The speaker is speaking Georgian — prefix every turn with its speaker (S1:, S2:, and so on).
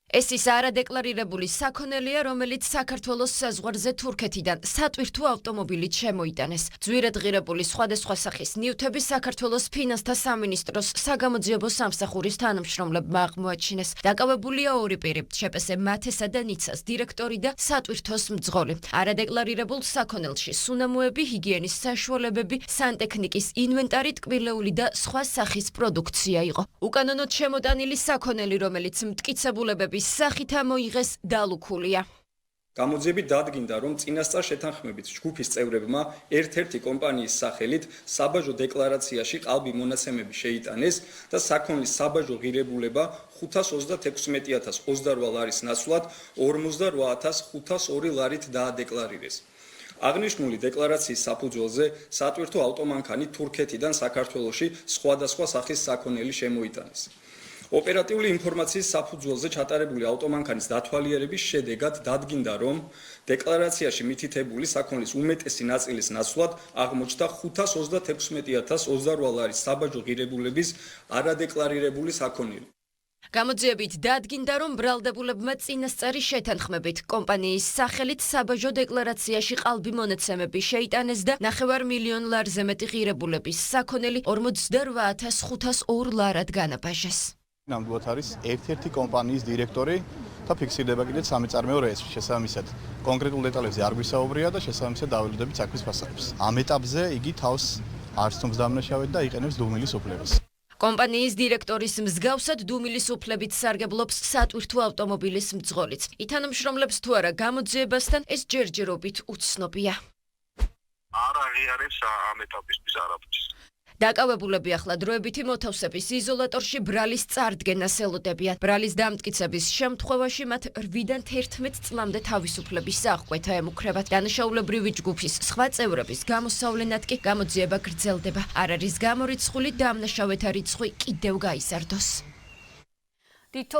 S1: ეს ის არადეკლარირებული საქონელია, რომელიც საქართველოს საზღვარზე თურქეთიდან სატვირთო ავტომობილით შემოიტანეს. ძვირად ღირებული სხვადასხვა სახის ნივთები საქართველოს ფინანსთა სამინისტროს საგამოძიებო სამსახურის თანამშრომლებმა აღმოაჩინეს. დაკავებულია ორი პირი, შპს მათესა და ნიცას დირექტორი და სატვირთოს მძღოლი. არადეკლარირებულ საქონელში სუნამოები, ჰიგიენის საშუალებები, სანტექნიკის ინვენტარი, ტკბილეული და სხვა სახის პროდუქცია იყო. უკანონოდ შემოტანილი საქონელი, რომელიც მტკიცებულებები სახით ამოიღეს, დალუქულია.
S2: გამოძიებით დადგინდა, რომ წინასწარ შეთანხმებით ჯგუფის წევრებმა ერთ-ერთი კომპანიის სახელით საბაჟო დეკლარაციაში ყალბი მონაცემები შეიტანეს და საქონლის საბაჟო ღირებულება 536.028 ლარის ნაცვლად 48.502 ლარით დაადეკლარირეს. აღნიშნული დეკლარაციის საფუძველზე სატვირთო ავტომანქანი თურქეთიდან საქართველოში სხვადასხვა სახის საქონელი შემოიტანეს. ოპერატიული ინფორმაციის საფუძველზე ჩატარებული ავტომანქანის დათვალიერების შედეგად დადგინდა, რომ დეკლარაციაში მითითებული საქონლის უმეტესი ნაწილის ნაცვლად აღმოჩნდა 536.028 ლარის საბაჟო ღირებულების არადეკლარირებული საქონელი.
S1: გამოძიებით დადგინდა, რომ ბრალდებულებმა წინასწარი შეთანხმებით კომპანიის სახელით საბაჟო დეკლარაციაში ყალბი მონაცემები შეიტანეს და 9 მილიონ ლარზე მეტი ღირებულების საქონელი 48.502 ლარად განაბაჟეს.
S3: ნამდვილად არის ერთ-ერთი კომპანიის დირექტორი და ფიქსირდება კიდეც სამეწარმეო რეესტრში. შესაბამისად, კონკრეტულ დეტალებზე არ გვისაუბრია და შესაბამისად დაველოდებით საქმის ფასადებს. ამ ეტაპზე იგი თავს არ სცემს დამნაშავედ და იყენებს დუმილის უფლებას.
S1: კომპანიის დირექტორის მსგავსად დუმილის უფლებით სარგებლობს სატვირთო ავტომობილის მძღოლიც. ითანამშრომლებს თუ არა გამოძიებასთან, ეს ჯერჯერობით უცნობია.
S4: არ აღიარებს ამ ეტაპისთვის არაფერს.
S1: დაკავებულები ახლა დროებითი მოთავსების იზოლატორში ბრალის წარდგენას ელოდებიან. ბრალის დამტკიცების შემთხვევაში მათ 8-დან 11 წლამდე თავისუფლების აღკვეთა ემუქრებათ. დანაშაულებრივი ჯგუფის სხვა წევრების გამოსავლენად კი გამოძიება გრძელდება. არ არის გამორიცხული დამნაშავეთა რიცხვი კიდევ გაიზარდოს.